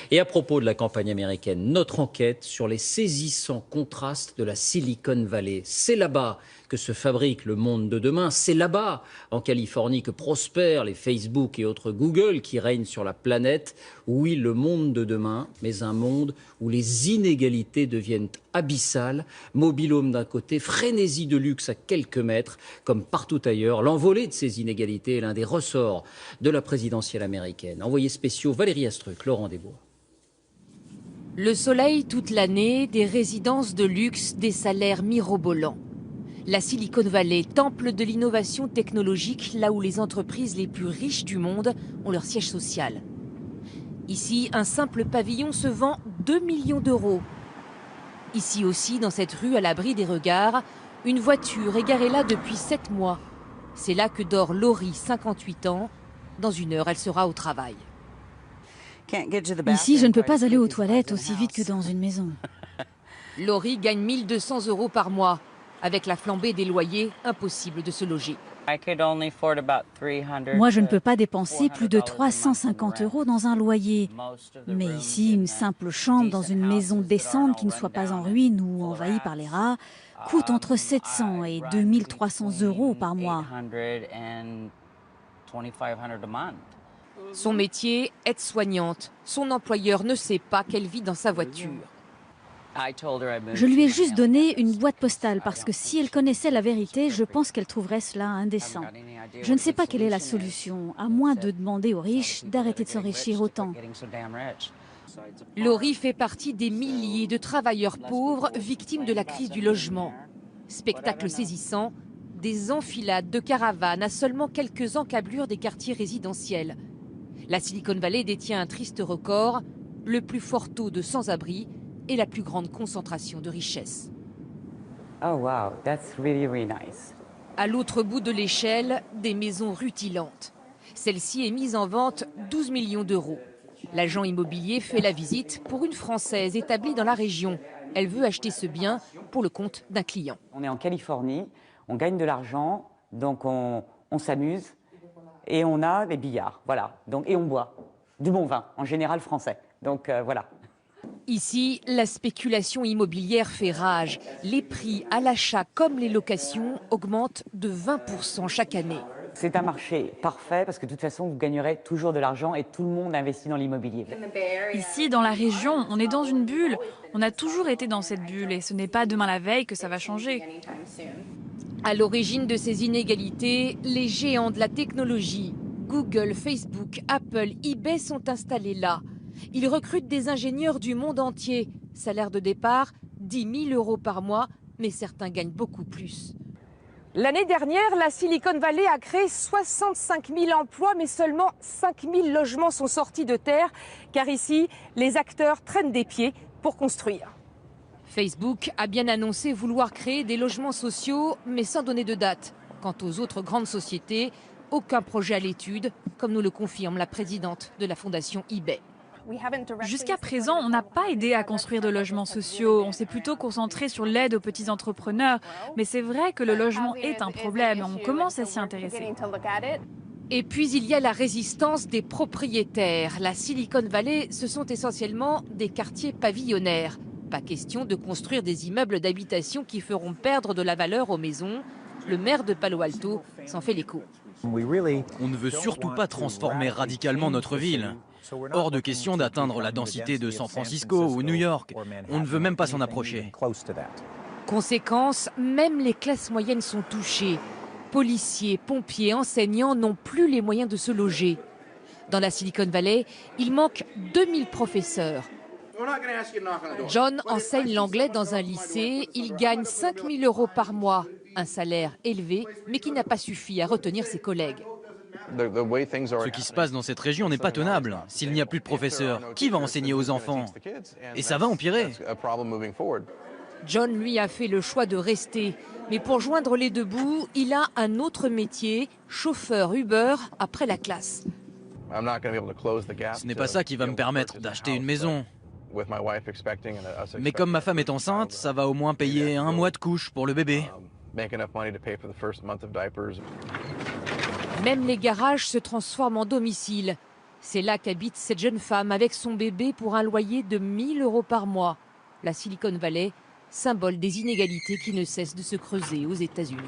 Et à propos de la campagne américaine, notre enquête sur les saisissants contrastes de la Silicon Valley. C'est là-bas que se fabrique le monde de demain. C'est là-bas, en Californie, que prospèrent les Facebook et autres Google qui règnent sur la planète. Oui, le monde de demain, mais un monde où les inégalités deviennent abyssales. Mobil-home d'un côté, frénésie de luxe à quelques mètres, comme partout ailleurs. L'envolée de ces inégalités est l'un des ressorts de la présidentielle américaine. Envoyés spéciaux Valérie Astruc, Laurent Desbois. Le soleil toute l'année, des résidences de luxe, des salaires mirobolants. La Silicon Valley, temple de l'innovation technologique, là où les entreprises les plus riches du monde ont leur siège social. Ici, un simple pavillon se vend 2 millions d'euros. Ici aussi, dans cette rue à l'abri des regards, une voiture est garée là depuis 7 mois. C'est là que dort Laurie, 58 ans. Dans 1 heure, elle sera au travail. Ici, je ne peux pas aller aux toilettes aussi vite que dans une maison. Laurie gagne 1 200 € par mois. Avec la flambée des loyers, impossible de se loger. Moi, je ne peux pas dépenser plus de 350 € dans un loyer. Mais ici, une simple chambre dans une maison décente qui ne soit pas en ruine ou envahie par les rats coûte entre 700 et 2300 € par mois. Son métier, aide-soignante. Son employeur ne sait pas qu'elle vit dans sa voiture. Je lui ai juste donné une boîte postale parce que si elle connaissait la vérité, je pense qu'elle trouverait cela indécent. Je ne sais pas quelle est la solution, à moins de demander aux riches d'arrêter de s'enrichir autant. Laurie fait partie des milliers de travailleurs pauvres victimes de la crise du logement. Spectacle saisissant, des enfilades de caravanes à seulement quelques encablures des quartiers résidentiels. La Silicon Valley détient un triste record, le plus fort taux de sans-abri et la plus grande concentration de richesses. Oh wow, that's really, really nice. À l'autre bout de l'échelle, des maisons rutilantes. Celle-ci est mise en vente 12 millions d'euros. L'agent immobilier fait la visite pour une Française établie dans la région. Elle veut acheter ce bien pour le compte d'un client. On est en Californie, on gagne de l'argent, donc on s'amuse et on a des billards, voilà. Donc, et on boit du bon vin, en général français. Donc voilà. Ici, la spéculation immobilière fait rage. Les prix à l'achat comme les locations augmentent de 20% chaque année. C'est un marché parfait parce que de toute façon, vous gagnerez toujours de l'argent et tout le monde investit dans l'immobilier. Ici, dans la région, on est dans une bulle. On a toujours été dans cette bulle et ce n'est pas demain la veille que ça va changer. À l'origine de ces inégalités, les géants de la technologie, Google, Facebook, Apple, eBay sont installés là. Ils recrutent des ingénieurs du monde entier. Salaire de départ, 10 000 € par mois, mais certains gagnent beaucoup plus. L'année dernière, la Silicon Valley a créé 65 000 emplois, mais seulement 5 000 logements sont sortis de terre, car ici, les acteurs traînent des pieds pour construire. Facebook a bien annoncé vouloir créer des logements sociaux, mais sans donner de date. Quant aux autres grandes sociétés, aucun projet à l'étude, comme nous le confirme la présidente de la fondation eBay. Jusqu'à présent, on n'a pas aidé à construire de logements sociaux. On s'est plutôt concentré sur l'aide aux petits entrepreneurs. Mais c'est vrai que le logement est un problème. On commence à s'y intéresser. Et puis il y a la résistance des propriétaires. La Silicon Valley, ce sont essentiellement des quartiers pavillonnaires. Pas question de construire des immeubles d'habitation qui feront perdre de la valeur aux maisons. Le maire de Palo Alto s'en fait l'écho. On ne veut surtout pas transformer radicalement notre ville. Hors de question d'atteindre la densité de San Francisco ou New York. On ne veut même pas s'en approcher. Conséquence, même les classes moyennes sont touchées. Policiers, pompiers, enseignants n'ont plus les moyens de se loger. Dans la Silicon Valley, il manque 2000 professeurs. John enseigne l'anglais dans un lycée. Il gagne 5 000 € par mois. Un salaire élevé, mais qui n'a pas suffi à retenir ses collègues. Ce qui se passe dans cette région n'est pas tenable. S'il n'y a plus de professeurs, qui va enseigner aux enfants? Et ça va empirer. John, lui, a fait le choix de rester. Mais pour joindre les deux bouts, il a un autre métier, chauffeur Uber, après la classe. Ce n'est pas ça qui va me permettre d'acheter une maison. Mais comme ma femme est enceinte, ça va au moins payer 1 mois de couche pour le bébé. Même les garages se transforment en domicile. C'est là qu'habite cette jeune femme avec son bébé pour un loyer de 1 000 € par mois. La Silicon Valley, symbole des inégalités qui ne cessent de se creuser aux États-Unis.